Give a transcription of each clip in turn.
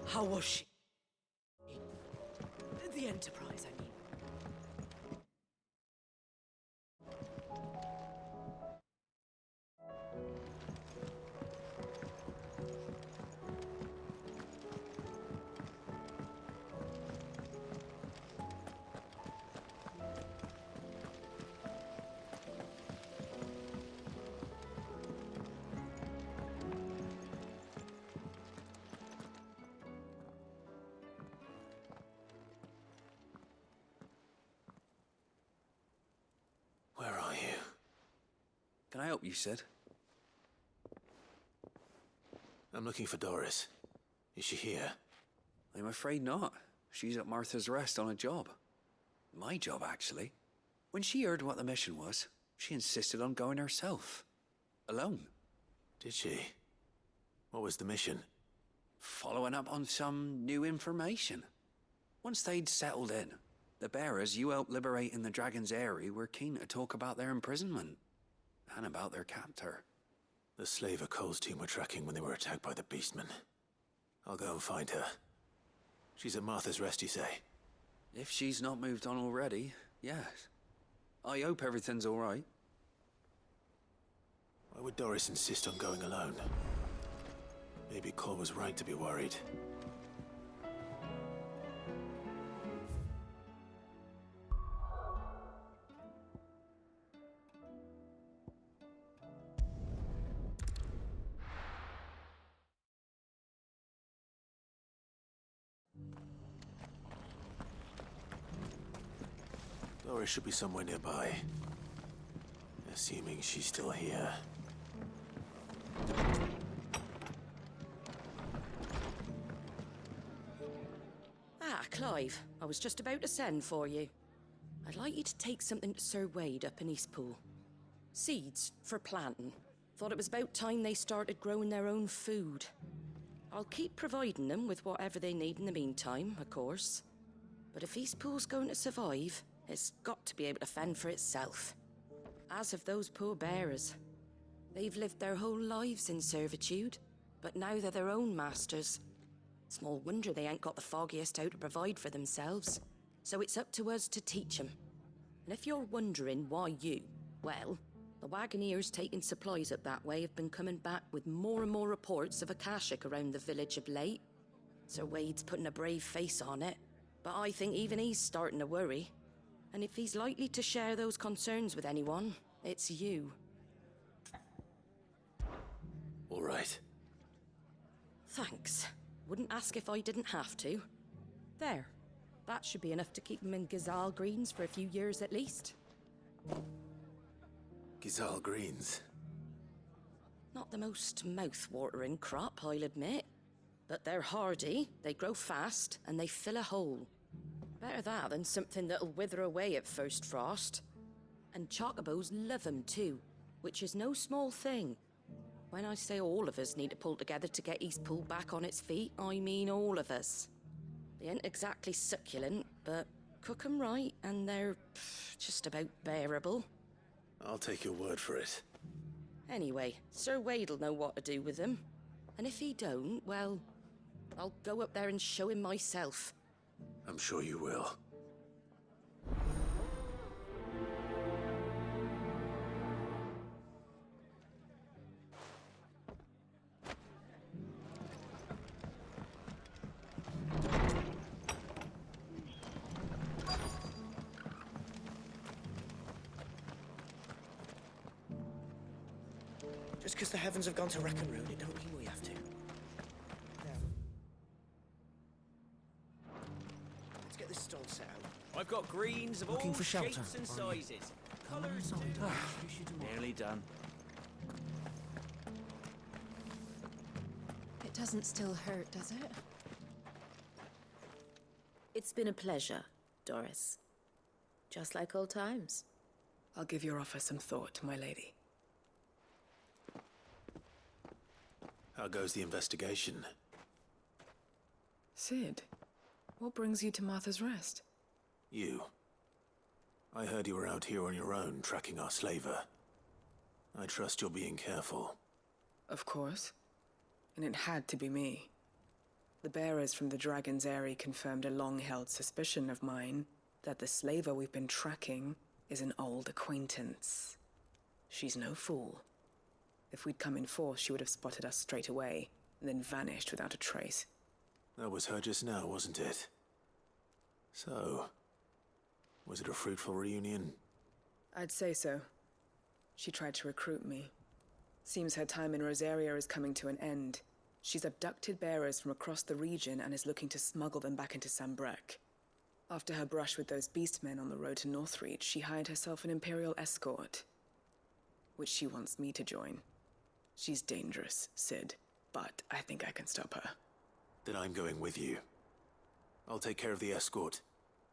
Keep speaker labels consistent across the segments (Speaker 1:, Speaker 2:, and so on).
Speaker 1: How was she? The Enterprise, I mean.
Speaker 2: Where are you?
Speaker 3: Can I help you, Sid?
Speaker 2: I'm looking for Doris. Is she here?
Speaker 3: I'm afraid not. She's at Martha's Rest on a job. My job, actually. When she heard what the mission was, she insisted on going herself. Alone.
Speaker 2: Did she? What was the mission?
Speaker 3: Following up on some new information. Once they'd settled in, the bearers you helped liberate in the Dragon's Eyrie were keen to talk about their imprisonment. And about their captor.
Speaker 2: The slaver Cole's team were tracking when they were attacked by the Beastmen. I'll go and find her. She's at Martha's Rest, you say?
Speaker 3: If she's not moved on already, yes. I hope everything's all right.
Speaker 2: Why would Doris insist on going alone? Maybe Cole was right to be worried. Doris should be somewhere nearby. Assuming she's still here.
Speaker 1: Ah, Clive. I was just about to send for you. I'd like you to take something to Sir Wade up in Eastpool. Seeds for planting. Thought it was about time they started growing their own food. I'll keep providing them with whatever they need in the meantime, of course. But if Eastpool's going to survive, it's got to be able to fend for itself. As have those poor bearers. They've lived their whole lives in servitude, but now they're their own masters. Small wonder they ain't got the foggiest how to provide for themselves. So it's up to us to teach them. And if you're wondering why you, well, the Wagoneers taking supplies up that way have been coming back with more and more reports of Akashic around the village of late. Sir Wade's putting a brave face on it, but I think even he's starting to worry. And if he's likely to share those concerns with anyone, it's you.
Speaker 2: All right.
Speaker 1: Thanks. Wouldn't ask if I didn't have to. There. That should be enough to keep him in Gazal Greens for a few years at least.
Speaker 2: Gazal Greens.
Speaker 1: Not the most mouth-watering crop, I'll admit. But they're hardy, they grow fast, and they fill a hole. Better that than something that'll wither away at first frost. And chocobos love 'em too, which is no small thing. When I say all of us need to pull together to get Eastpool back on its feet, I mean all of us. They ain't exactly succulent, but cook 'em right and they're just about bearable.
Speaker 2: I'll take your word for it.
Speaker 1: Anyway, Sir Wade'll know what to do with them. And if he don't, well, I'll go up there and show him myself.
Speaker 2: I'm sure you will.
Speaker 4: Just because the heavens have gone to wreck and ruin, it don't mean we have to. Let's get this stall set out.
Speaker 5: I've got greens of
Speaker 4: Looking
Speaker 5: all
Speaker 4: for shelter,
Speaker 5: shapes and
Speaker 4: are you?
Speaker 5: sizes.
Speaker 4: Come on
Speaker 5: Colours
Speaker 4: inside,
Speaker 5: too.
Speaker 4: I'll introduce you tomorrow.
Speaker 5: Nearly done.
Speaker 6: It doesn't still hurt, does it?
Speaker 7: It's been a pleasure, Doris. Just like old times.
Speaker 8: I'll give your offer some thought, my lady.
Speaker 2: How goes the investigation?
Speaker 8: Sid, what brings you to Martha's Rest?
Speaker 2: You. I heard you were out here on your own, tracking our slaver. I trust you're being careful.
Speaker 8: Of course. And it had to be me. The bearers from the Dragon's Eyrie confirmed a long-held suspicion of mine that the slaver we've been tracking is an old acquaintance. She's no fool. If we'd come in force, she would have spotted us straight away, and then vanished without a trace.
Speaker 2: That was her just now, wasn't it? So, was it a fruitful reunion?
Speaker 8: I'd say so. She tried to recruit me. Seems her time in Rosaria is coming to an end. She's abducted bearers from across the region and is looking to smuggle them back into Sambrek. After her brush with those beastmen on the road to Northreach, she hired herself an Imperial escort, which she wants me to join. She's dangerous, Sid, but I think I can stop her.
Speaker 2: Then I'm going with you. I'll take care of the escort.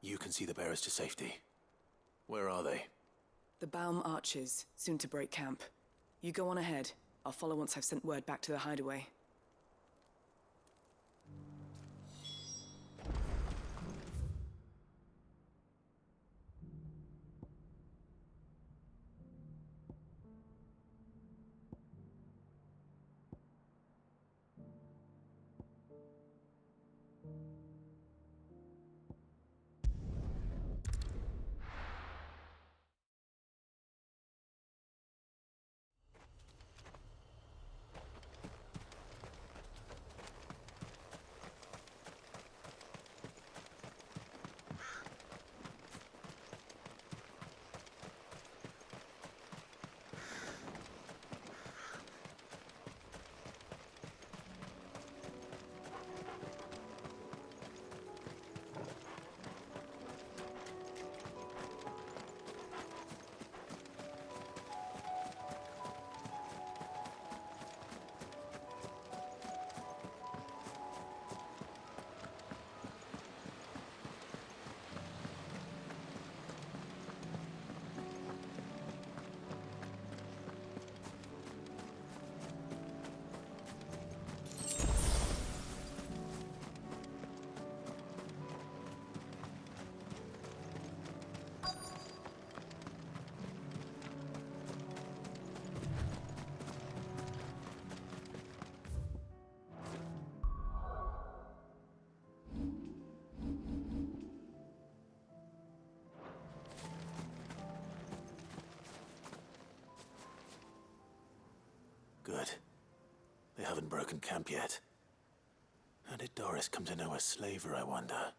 Speaker 2: You can see the bearers to safety. Where are they?
Speaker 8: The Baum Archers, soon to break camp. You go on ahead. I'll follow once I've sent word back to the hideaway.
Speaker 2: Good. They haven't broken camp yet. How did Doris come to know a slaver, I wonder?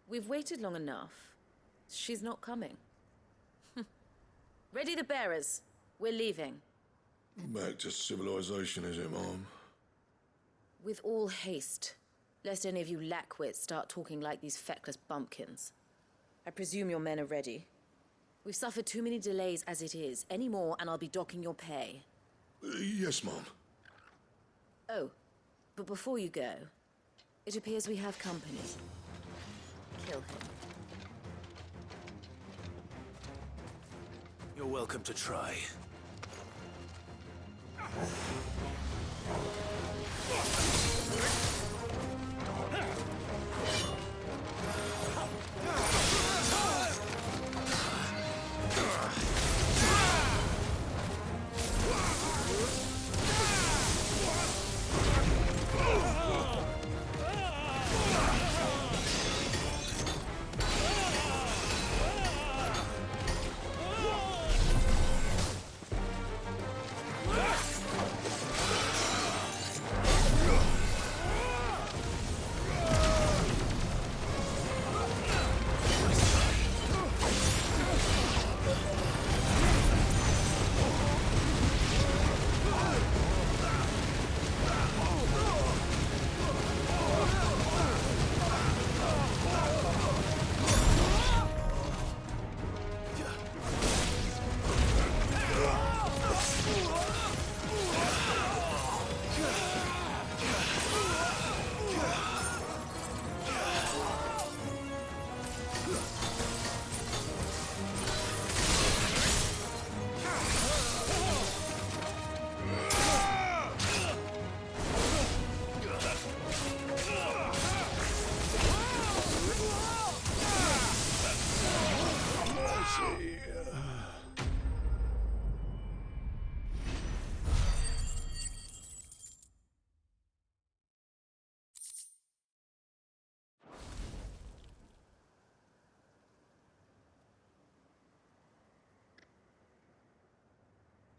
Speaker 7: We've waited long enough. She's not coming. Ready the bearers. We're leaving.
Speaker 5: Back to civilization, is it, Mom?
Speaker 7: With all haste, lest any of you lackwits start talking like these feckless bumpkins. I presume your men are ready. We've suffered too many delays as it is. Any more, and I'll be docking your pay.
Speaker 5: Yes, Mom.
Speaker 7: Oh, but before you go, it appears we have company. Kill him.
Speaker 2: You're welcome to try.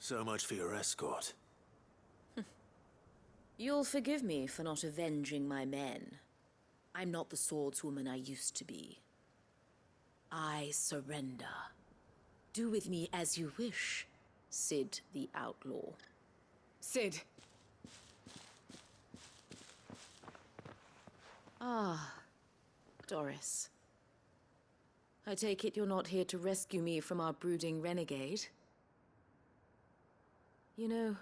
Speaker 2: So much for your escort.
Speaker 7: You'll forgive me for not avenging my men. I'm not the swordswoman I used to be. I surrender. Do with me as you wish, Sid the Outlaw.
Speaker 8: Sid!
Speaker 7: Ah, Doris. I take it you're not here to rescue me from our brooding renegade? You know,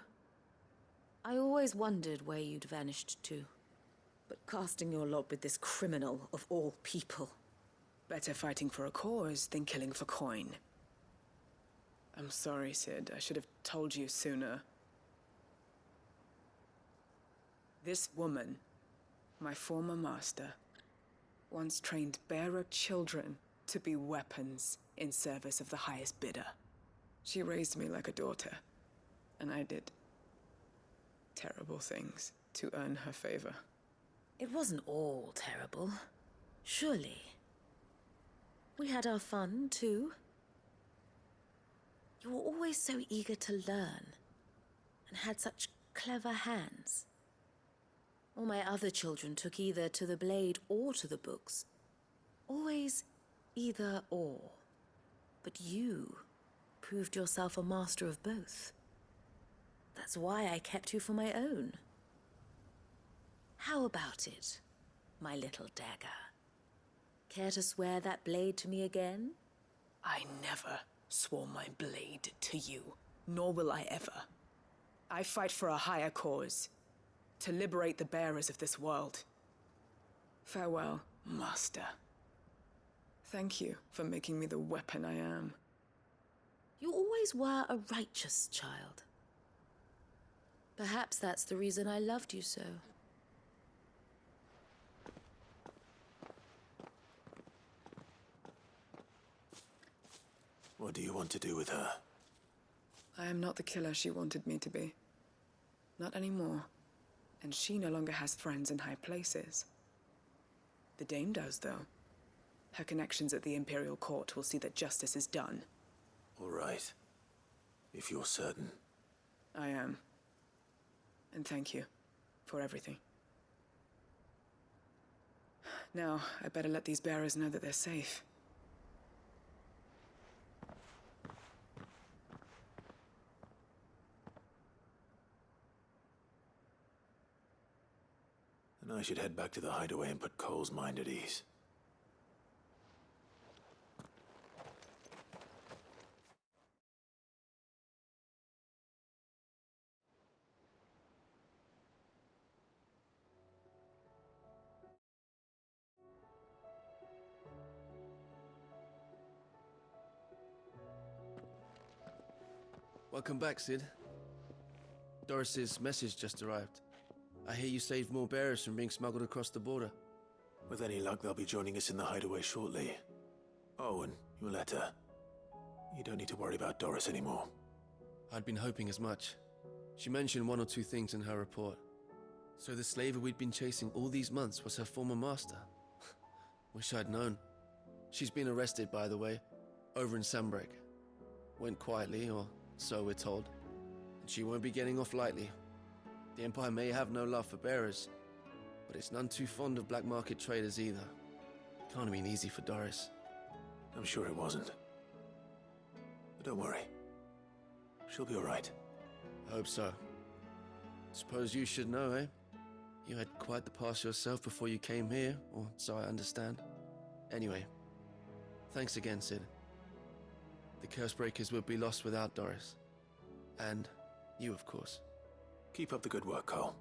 Speaker 7: I always wondered where you'd vanished to. But casting your lot with this criminal of all people...
Speaker 8: Better fighting for a cause than killing for coin. I'm sorry, Sid. I should have told you sooner. This woman, my former master, once trained bearer children to be weapons in service of the highest bidder. She raised me like a daughter, and I did terrible things to earn her favor.
Speaker 7: It wasn't all terrible, surely. We had our fun, too. You were always so eager to learn, and had such clever hands. All my other children took either to the blade or to the books. Always either or. But you proved yourself a master of both. That's why I kept you for my own. How about it, my little dagger? Care to swear that blade to me again?
Speaker 8: I never swore my blade to you, nor will I ever. I fight for a higher cause, to liberate the bearers of this world. Farewell, Master. Thank you for making me the weapon I am.
Speaker 7: You always were a righteous child. Perhaps that's the reason I loved you so.
Speaker 2: What do you want to do with her?
Speaker 8: I am not the killer she wanted me to be. Not anymore. And she no longer has friends in high places. The Dame does, though. Her connections at the Imperial Court will see that justice is done.
Speaker 2: All right. If you're certain.
Speaker 8: I am. And thank you for everything. Now, I better let these bearers know that they're safe.
Speaker 2: And I should head back to the hideaway and put Cole's mind at ease.
Speaker 9: Welcome back, Sid. Doris's message just arrived. I hear you saved more bearers from being smuggled across the border.
Speaker 2: With any luck, they'll be joining us in the hideaway shortly. Oh, and your letter. You don't need to worry about Doris anymore.
Speaker 9: I'd been hoping as much. She mentioned one or two things in her report. So the slaver we'd been chasing all these months was her former master. Wish I'd known. She's been arrested, by the way, over in Sunbreak. Went quietly, or so we're told. And she won't be getting off lightly. The Empire may have no love for bearers, but it's none too fond of black market traders either. Can't have been easy for Doris.
Speaker 2: I'm sure it wasn't. But don't worry. She'll be all right.
Speaker 9: I hope so. Suppose you should know, eh? You had quite the past yourself before you came here, or so I understand. Anyway, thanks again, Sid. The Cursebreakers would be lost without Doris. And you, of course.
Speaker 2: Keep up the good work, Cole.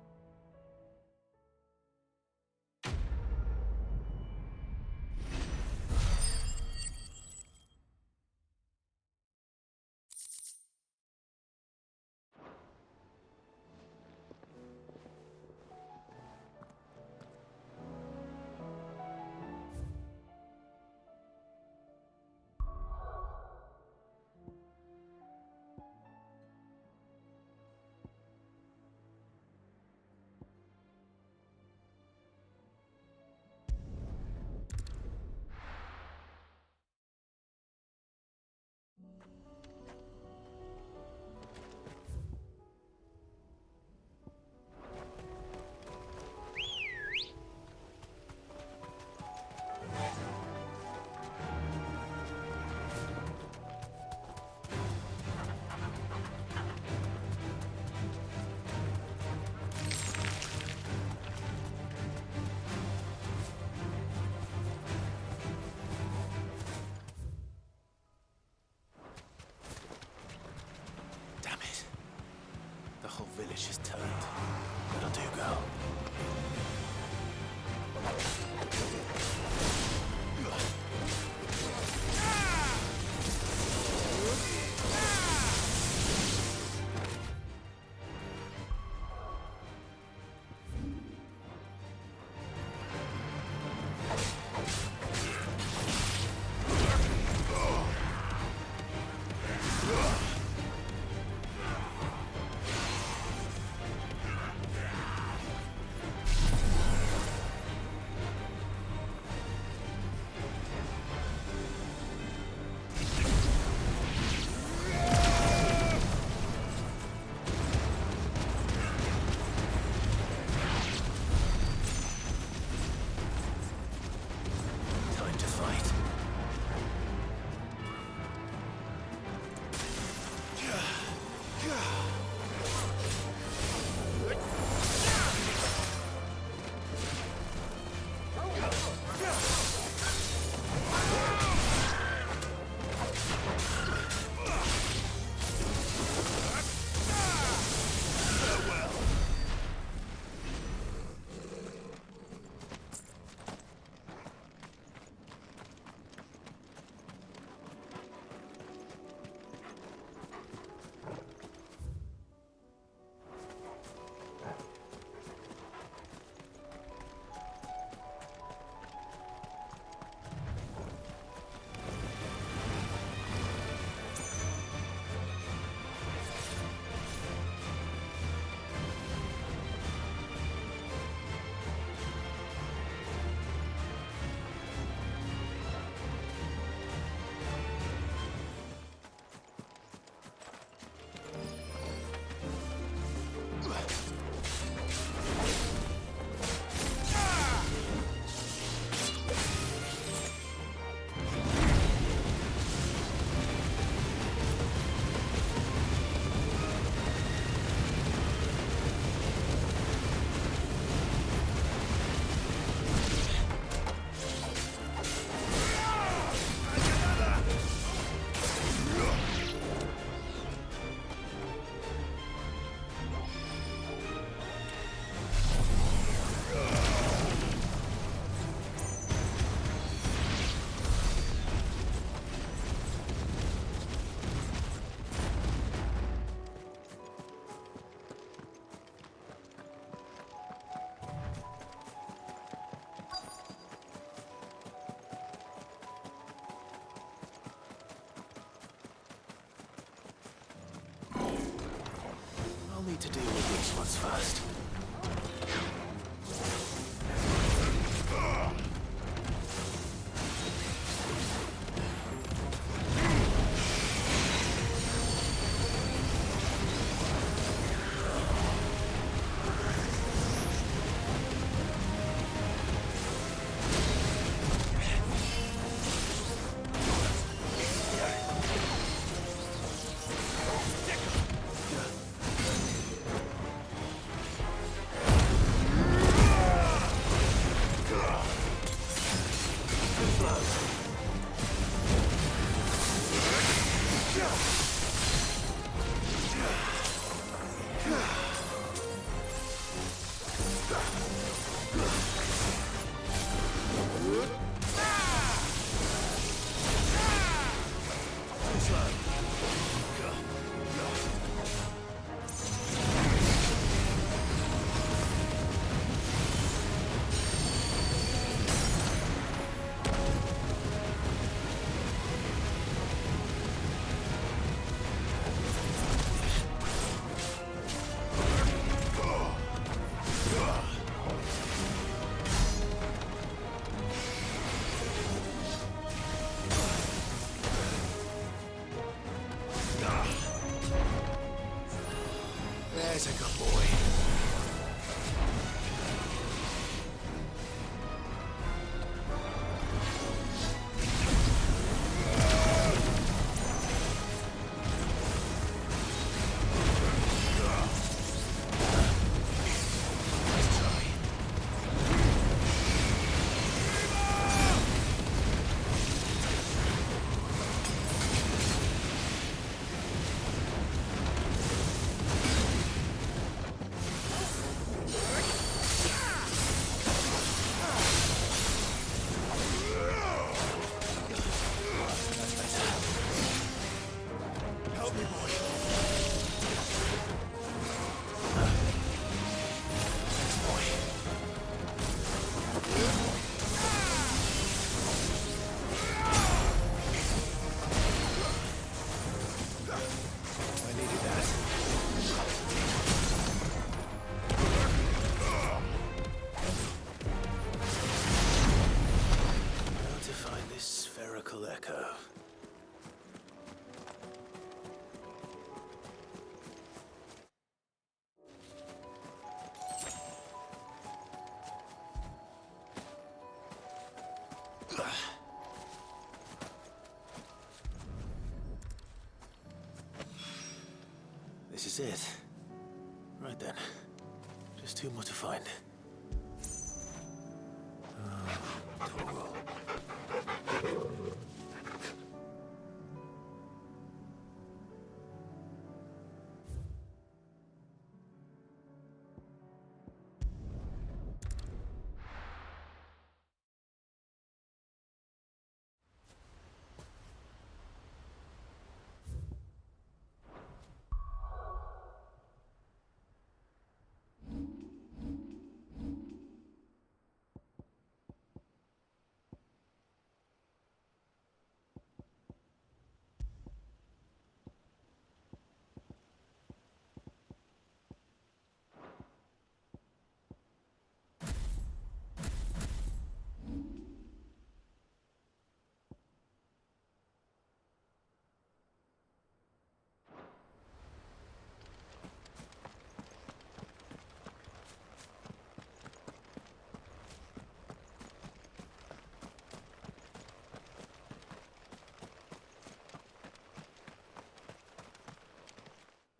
Speaker 2: need to deal with these ones first. There's a good boy. Echo. This is it. Right then. Just two more to find. Toggle.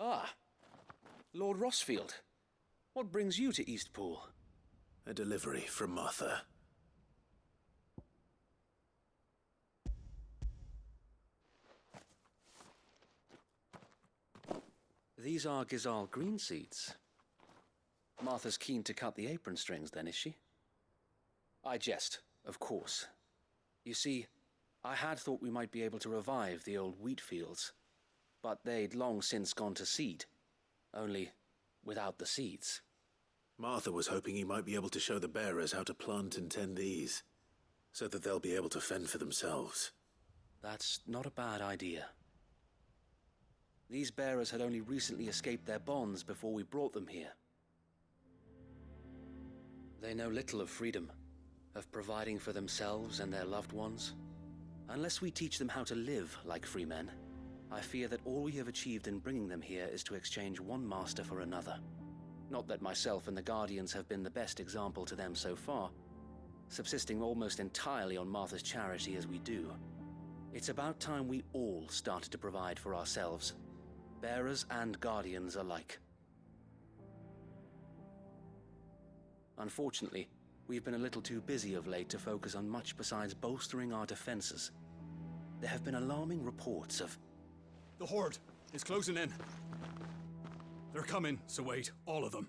Speaker 10: Ah, Lord Rossfield. What brings you to Eastpool?
Speaker 2: A delivery from Martha.
Speaker 10: These are Gizal green seeds. Martha's keen to cut the apron strings, then, is she? I jest, of course. You see, I had thought we might be able to revive the old wheat fields, but they'd long since gone to seed, only without the seeds.
Speaker 2: Martha was hoping he might be able to show the bearers how to plant and tend these, so that they'll be able to fend for themselves.
Speaker 10: That's not a bad idea. These bearers had only recently escaped their bonds before we brought them here. They know little of freedom, of providing for themselves and their loved ones. Unless we teach them how to live like free men, I fear that all we have achieved in bringing them here is to exchange one master for another. Not that myself and the Guardians have been the best example to them so far, subsisting almost entirely on Martha's charity as we do. It's about time we all started to provide for ourselves, bearers and Guardians alike. Unfortunately, we've been a little too busy of late to focus on much besides bolstering our defenses. There have been alarming reports of...
Speaker 11: The Horde is closing in. They're coming, so wait, all of them.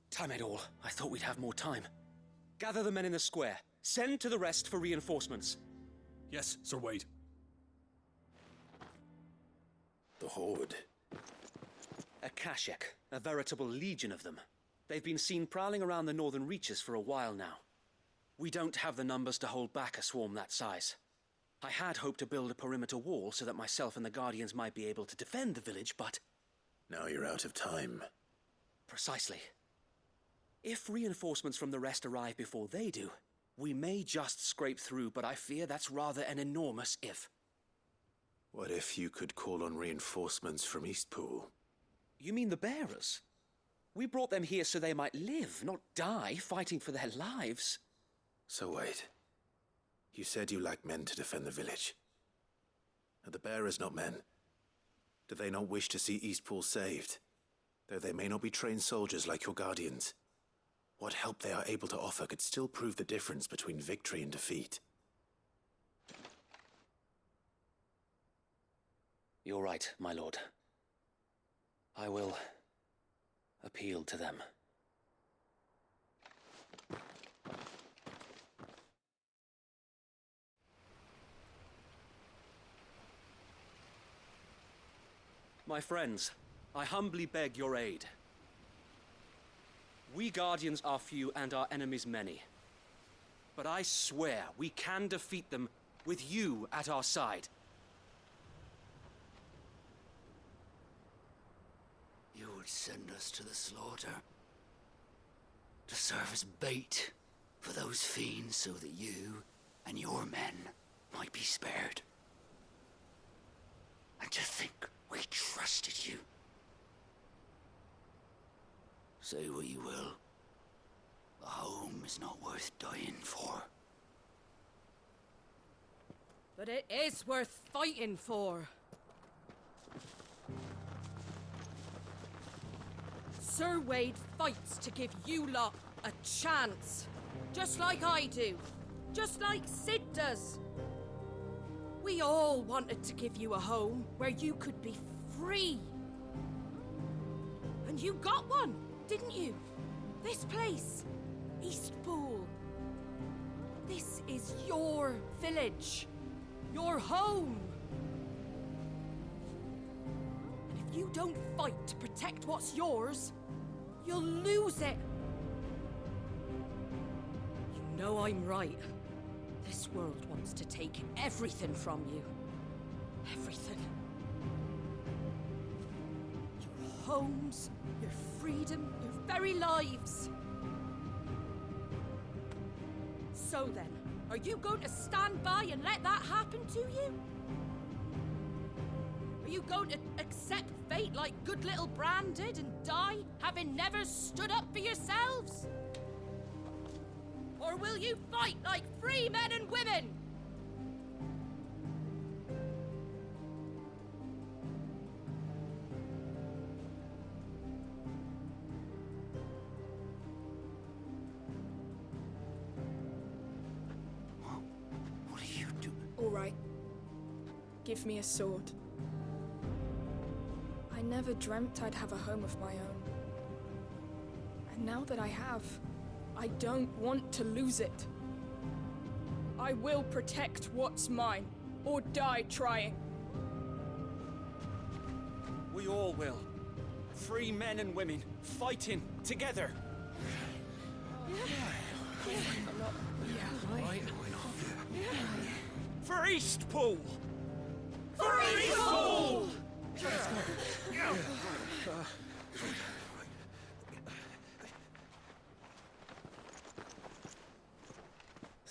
Speaker 10: Damn it all, I thought we'd have more time. Gather the men in the square. Send to the rest for reinforcements.
Speaker 11: Yes, Sir Wade.
Speaker 2: The Horde.
Speaker 10: A Kashek, a veritable legion of them. They've been seen prowling around the northern reaches for a while now. We don't have the numbers to hold back a swarm that size. I had hoped to build a perimeter wall so that myself and the Guardians might be able to defend the village, but...
Speaker 2: Now you're out of time.
Speaker 10: Precisely. If reinforcements from the rest arrive before they do, we may just scrape through, but I fear that's rather an enormous if.
Speaker 2: What if you could call on reinforcements from Eastpool?
Speaker 10: You mean the bearers? We brought them here so they might live, not die, fighting for their lives.
Speaker 2: So wait. You said you lack men to defend the village. Are the bearers not men? Do they not wish to see Eastpool saved? Though they may not be trained soldiers like your Guardians. What help they are able to offer could still prove the difference between victory and defeat.
Speaker 10: You're right, my lord. I will appeal to them. My friends, I humbly beg your aid. We Guardians are few and our enemies many. But I swear we can defeat them with you at our side.
Speaker 12: You would send us to the slaughter, to serve as bait for those fiends so that you and your men might be spared. And to think we trusted you. Say what you will, the home is not worth dying for.
Speaker 1: But it is worth fighting for. Sir Wade fights to give you lot a chance. Just like I do. Just like Sid does. We all wanted to give you a home where you could be free. And you got one, didn't you? This place, Eastpool. This is your village. Your home. And if you don't fight to protect what's yours, you'll lose it. You know I'm right. This world wants to take everything from you. Everything. Your homes, your freedom, your very lives. So then, are you going to stand by and let that happen to you? Are you going to accept fate like good little Bran did and die, having never stood up for yourselves? Or will you fight like free men and women?
Speaker 12: What are you doing?
Speaker 6: All right. Give me a sword. I never dreamt I'd have a home of my own. And now that I have, I don't want to lose it. I will protect what's mine, or die trying.
Speaker 10: We all will. Free men and women, fighting together. For Eastpool! For Eastpool!
Speaker 6: Let's go.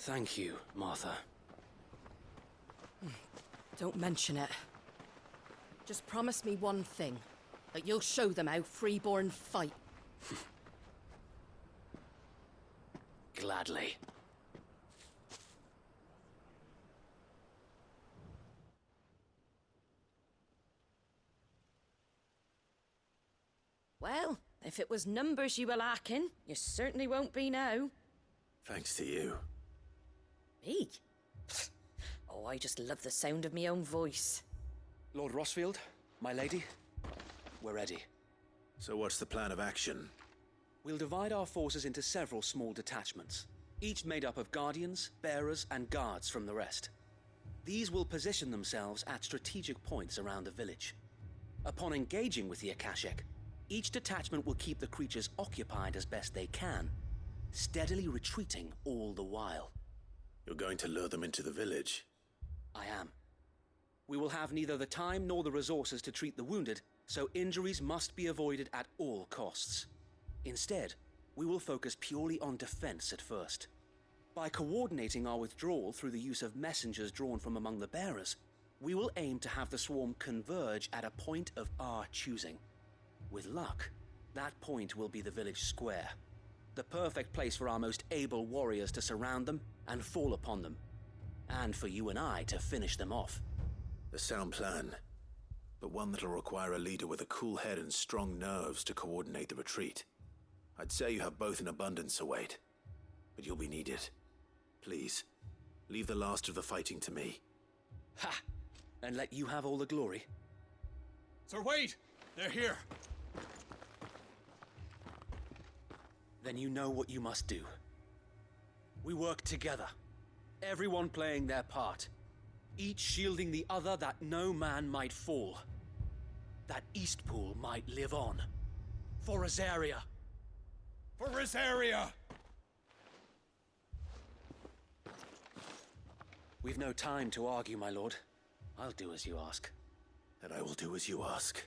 Speaker 10: Thank you, Martha.
Speaker 1: Don't mention it. Just promise me one thing. That you'll show them how freeborn fight.
Speaker 10: Gladly.
Speaker 1: Well, if it was numbers you were lacking, you certainly won't be now.
Speaker 2: Thanks to you.
Speaker 1: Me? Oh, I just love the sound of my own voice.
Speaker 10: Lord Rossfield, my lady, we're ready.
Speaker 2: So what's the plan of action?
Speaker 10: We'll divide our forces into several small detachments, each made up of guardians, bearers, and guards from the rest. These will position themselves at strategic points around the village. Upon engaging with the Akashic, each detachment will keep the creatures occupied as best they can, steadily retreating all the while.
Speaker 2: You're going to lure them into the village?
Speaker 10: I am. We will have neither the time nor the resources to treat the wounded, so injuries must be avoided at all costs. Instead, we will focus purely on defense at first. By coordinating our withdrawal through the use of messengers drawn from among the bearers, we will aim to have the swarm converge at a point of our choosing. With luck, that point will be the village square, the perfect place for our most able warriors to surround them and fall upon them, and for you and I to finish them off.
Speaker 2: A sound plan, but one that'll require a leader with a cool head and strong nerves to coordinate the retreat. I'd say you have both in abundance, Await, but you'll be needed. Please, leave the last of the fighting to me.
Speaker 10: Ha! And let you have all the glory.
Speaker 11: Sir Wade! They're here!
Speaker 10: Then you know what you must do. We work together, everyone playing their part, each shielding the other that no man might fall, that Eastpool might live on. For Rosaria!
Speaker 11: For Rosaria!
Speaker 10: We've no time to argue, my lord. I'll do as you ask.
Speaker 2: And I will do as you ask.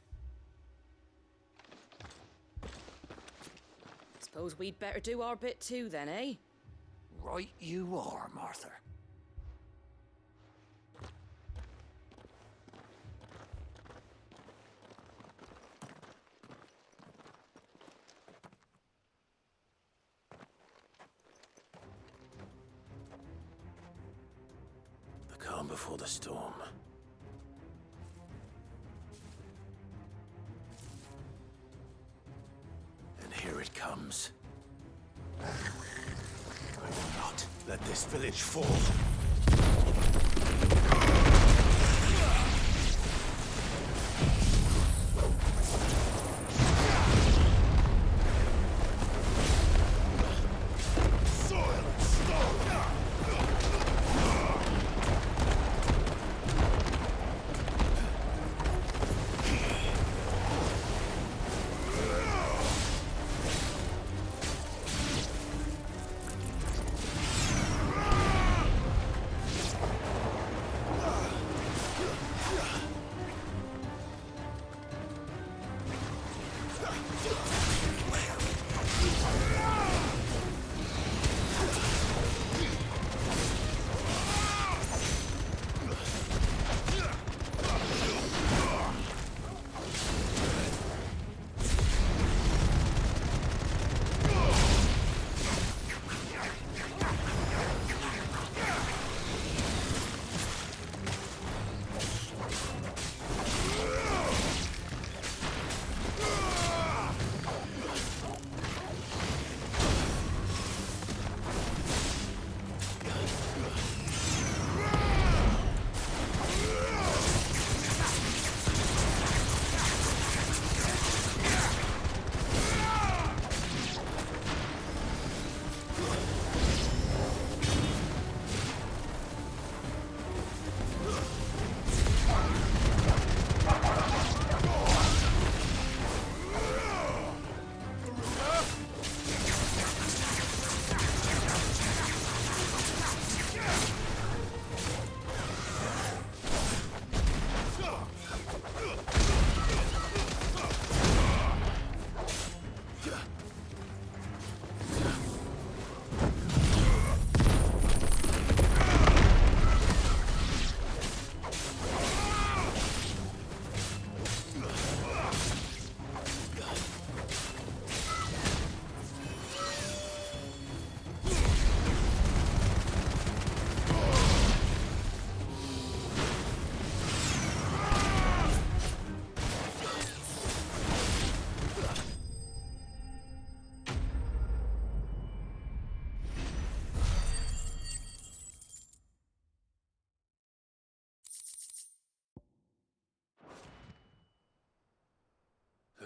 Speaker 1: Suppose we'd better do our bit too then, eh?
Speaker 12: Right you are, Martha.
Speaker 2: The calm before the storm. And here it comes. I will not let this village fall.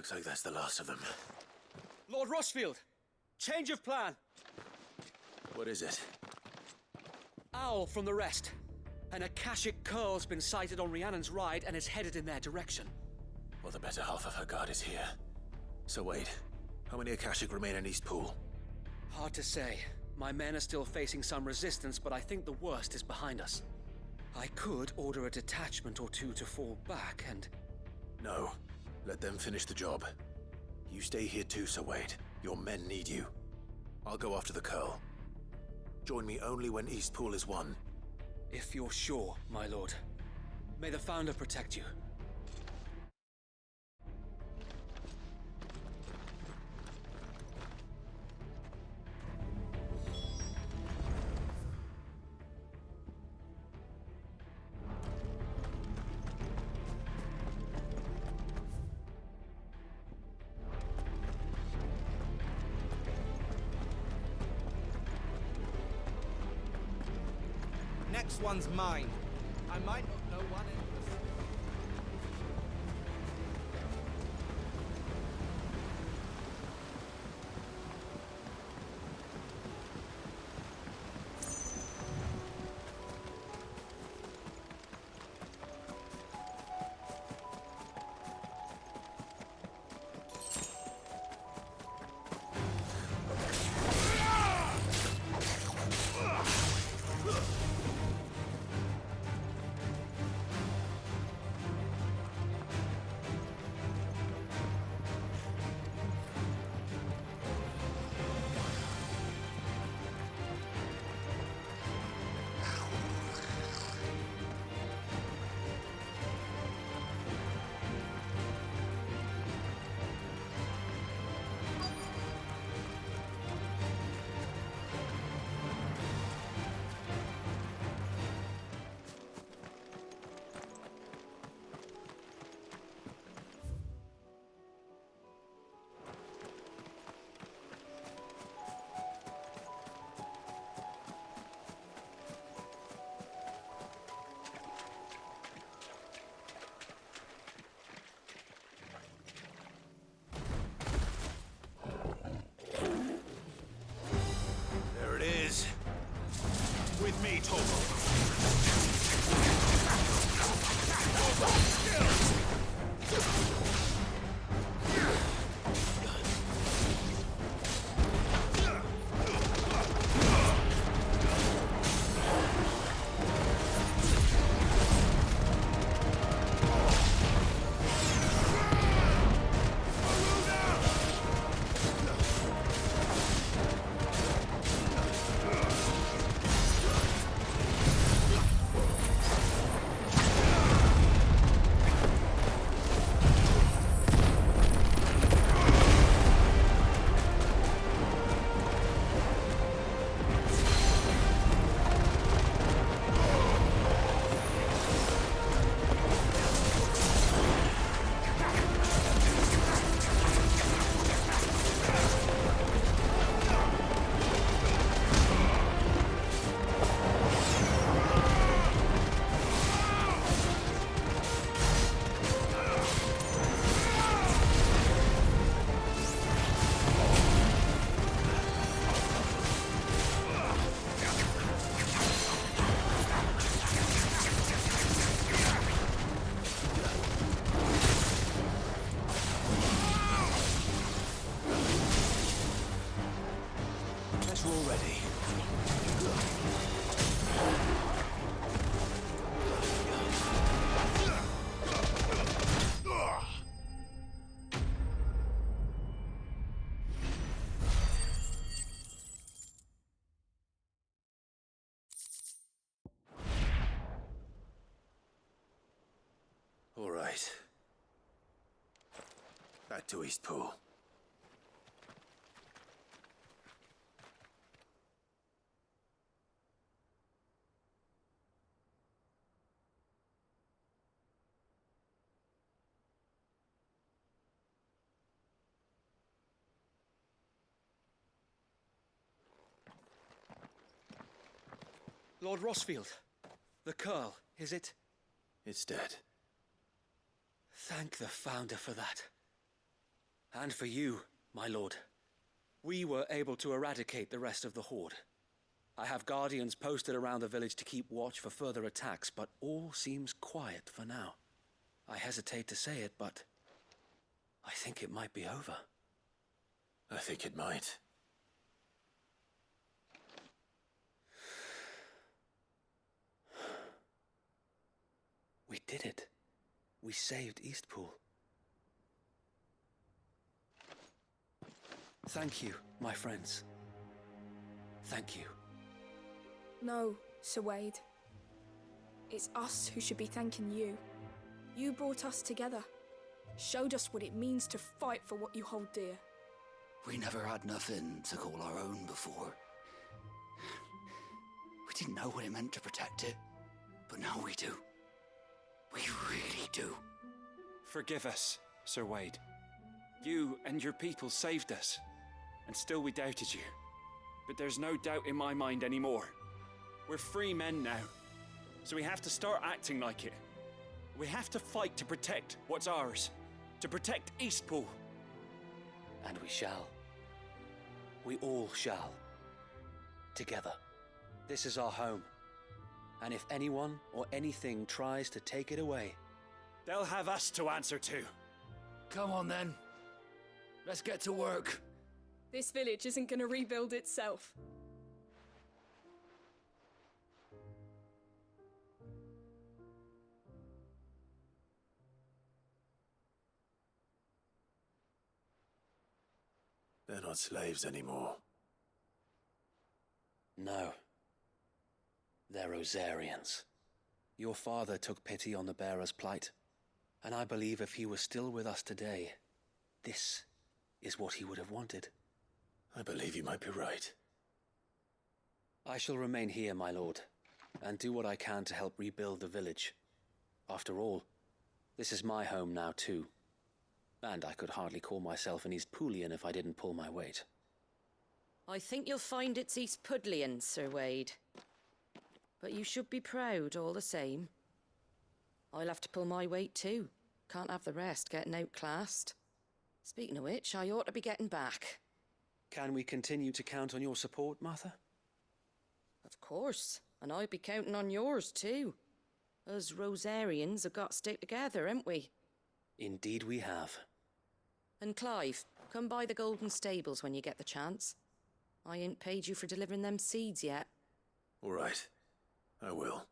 Speaker 2: Looks like that's the last of them.
Speaker 10: Lord Rossfield! Change of plan!
Speaker 2: What is it?
Speaker 10: Owl from the rest. An Akashic curl's been sighted on Rhiannon's ride and is headed in their direction.
Speaker 2: Well, the better half of her guard is here. So wait, how many Akashic remain in Eastpool?
Speaker 10: Hard to say. My men are still facing some resistance, but I think the worst is behind us. I could order a detachment or two to fall back and...
Speaker 2: No. Let them finish the job. You stay here too, Sir Wade. Your men need you. I'll go after the Curl. Join me only when Eastpool is won.
Speaker 10: If you're sure, my lord. May the Founder protect you.
Speaker 13: Next one's mine. I might not know one in
Speaker 2: with me, Tobo. All right. Back to Eastpool.
Speaker 10: Lord Rossfield, the Curl, is it?
Speaker 2: It's dead.
Speaker 10: Thank the Founder for that. And for you, my lord. We were able to eradicate the rest of the Horde. I have guardians posted around the village to keep watch for further attacks, but all seems quiet for now. I hesitate to say it, but I think it might be over.
Speaker 2: I think it might.
Speaker 10: We did it. We saved Eastpool. Thank you, my friends. Thank you.
Speaker 6: No, Sir Wade. It's us who should be thanking you. You brought us together. Showed us what it means to fight for what you hold dear.
Speaker 12: We never had nothing to call our own before. We didn't know what it meant to protect it, but now we do. We really do.
Speaker 3: Forgive us, Sir Wade. You and your people saved us, and still we doubted you. But there's no doubt in my mind anymore. We're free men now, so we have to start acting like it. We have to fight to protect what's ours, to protect Eastpool.
Speaker 10: And we shall. We all shall. Together. This is our home. And if anyone or anything tries to take it away,
Speaker 3: they'll have us to answer to.
Speaker 12: Come on then. Let's get to work.
Speaker 6: This village isn't gonna rebuild itself.
Speaker 2: They're not slaves anymore.
Speaker 10: No. They're Rosarians. Your father took pity on the bearer's plight, and I believe if he was still with us today, this is what he would have wanted.
Speaker 2: I believe you might be right.
Speaker 10: I shall remain here, my lord, and do what I can to help rebuild the village. After all, this is my home now too. And I could hardly call myself an Eastpoolian if I didn't pull my weight.
Speaker 1: I think you'll find it's Eastpudlian, Sir Wade. But you should be proud all the same. I'll have to pull my weight too. Can't have the rest getting outclassed. Speaking of which, I ought to be getting back.
Speaker 10: Can we continue to count on your support, Martha?
Speaker 1: Of course, and I'll be counting on yours too. Us Rosarians have got to stick together, haven't we?
Speaker 10: Indeed we have.
Speaker 1: And Clive, come by the Golden Stables when you get the chance. I ain't paid you for delivering them seeds yet.
Speaker 2: All right. I will.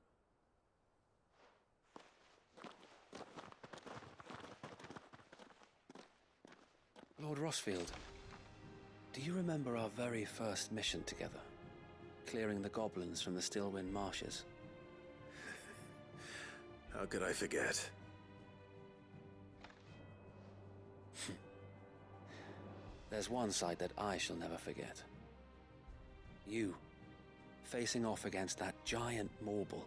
Speaker 10: Lord Rossfield, do you remember our very first mission together? Clearing the goblins from the Stillwind marshes?
Speaker 2: How could I forget?
Speaker 10: There's one sight that I shall never forget. You, facing off against that giant Morble.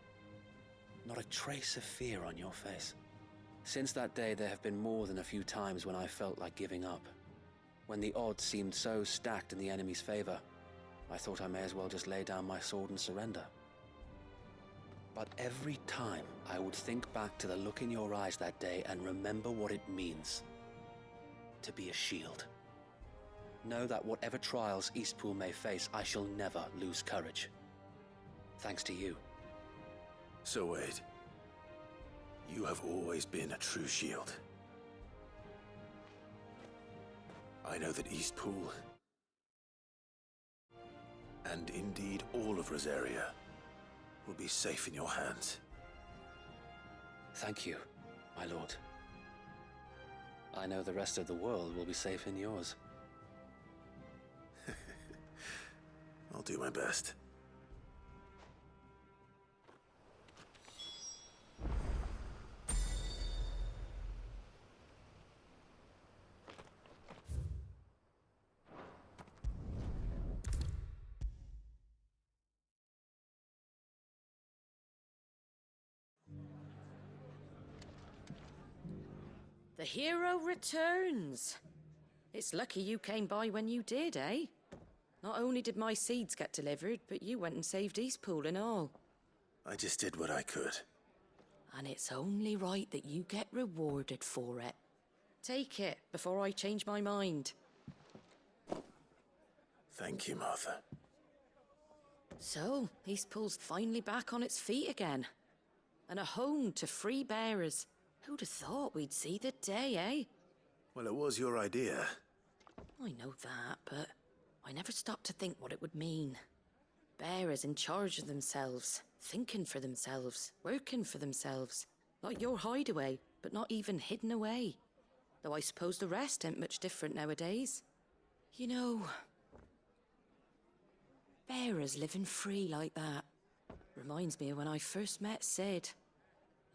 Speaker 10: Not a trace of fear on your face. Since that day, there have been more than a few times when I felt like giving up. When the odds seemed so stacked in the enemy's favor, I thought I may as well just lay down my sword and surrender. But every time, I would think back to the look in your eyes that day and remember what it means to be a shield. Know that whatever trials Eastpool may face, I shall never lose courage. Thanks to you.
Speaker 2: So Wade, you have always been a true shield. I know that Eastpool, and indeed all of Rosaria, will be safe in your hands.
Speaker 10: Thank you, my lord. I know the rest of the world will be safe in yours.
Speaker 2: I'll do my best.
Speaker 1: The hero returns. It's lucky you came by when you did, eh? Not only did my seeds get delivered, but you went and saved Eastpool and all.
Speaker 2: I just did what I could.
Speaker 1: And it's only right that you get rewarded for it. Take it before I change my mind.
Speaker 2: Thank you, Martha.
Speaker 1: So, Eastpool's finally back on its feet again. And a home to free bearers. Who'd have thought we'd see the day, eh?
Speaker 2: Well, it was your idea.
Speaker 1: I know that, but I never stopped to think what it would mean. Bearers in charge of themselves, thinking for themselves, working for themselves. Like your hideaway, but not even hidden away. Though I suppose the rest ain't much different nowadays. You know, bearers living free like that reminds me of when I first met Sid.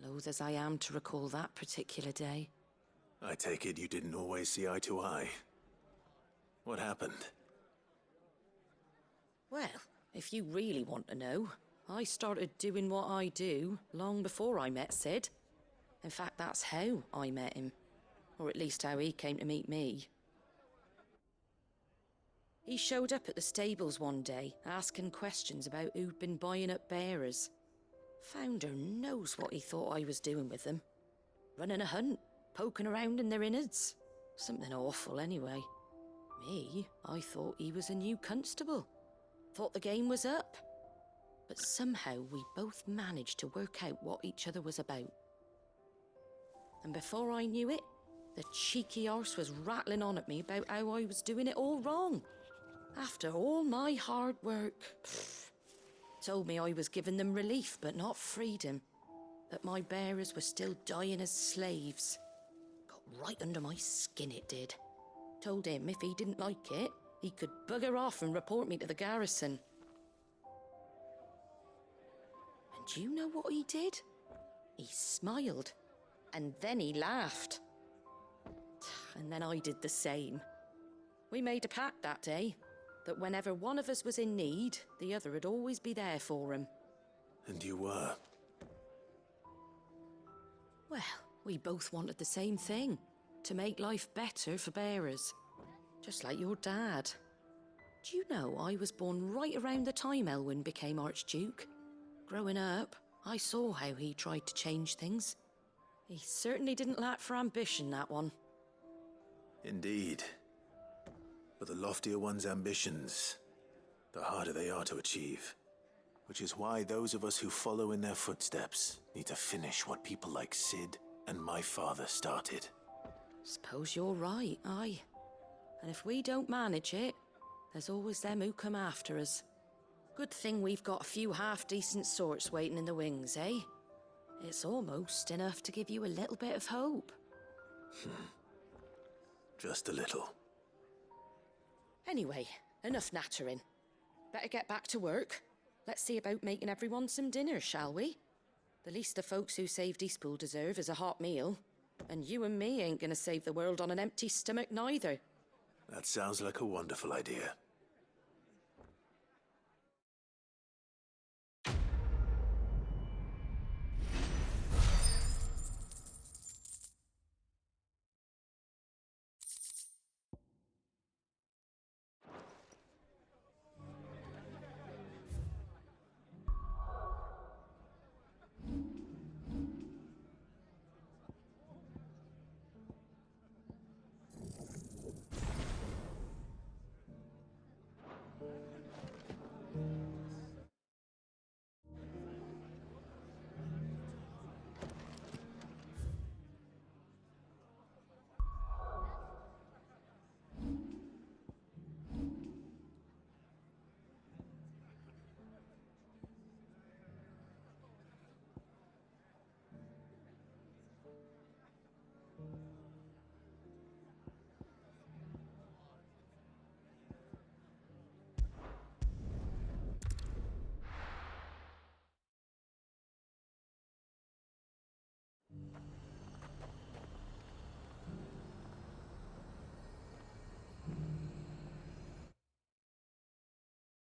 Speaker 1: Loath as I am to recall that particular day.
Speaker 2: I take it you didn't always see eye to eye. What happened?
Speaker 1: Well, if you really want to know, I started doing what I do long before I met Sid. In fact, that's how I met him. Or at least how he came to meet me. He showed up at the stables one day, asking questions about who'd been buying up bearers. Founder knows what he thought I was doing with them. Running a hunt, poking around in their innards. Something awful anyway. Me, I thought he was a new constable. Thought the game was up. But somehow we both managed to work out what each other was about. And before I knew it, the cheeky arse was rattling on at me about how I was doing it all wrong. After all my hard work. Told me I was giving them relief, but not freedom. That my bearers were still dying as slaves. Got right under my skin, it did. Told him if he didn't like it, he could bugger off and report me to the garrison. And you know what he did? He smiled. And then he laughed. And then I did the same. We made a pact that day, that whenever one of us was in need, the other would always be there for him.
Speaker 2: And you were?
Speaker 1: Well, we both wanted the same thing. To make life better for bearers. Just like your dad. Do you know I was born right around the time Elwyn became Archduke? Growing up, I saw how he tried to change things. He certainly didn't lack for ambition, that one.
Speaker 2: Indeed. But the loftier one's ambitions, the harder they are to achieve. Which is why those of us who follow in their footsteps need to finish what people like Sid and my father started.
Speaker 1: Suppose you're right, aye. And if we don't manage it, there's always them who come after us. Good thing we've got a few half-decent sorts waiting in the wings, eh? It's almost enough to give you a little bit of hope.
Speaker 2: Just a little.
Speaker 1: Anyway, enough nattering. Better get back to work. Let's see about making everyone some dinner, shall we? The least the folks who saved Eastpool deserve is a hot meal. And you and me ain't gonna save the world on an empty stomach neither.
Speaker 2: That sounds like a wonderful idea.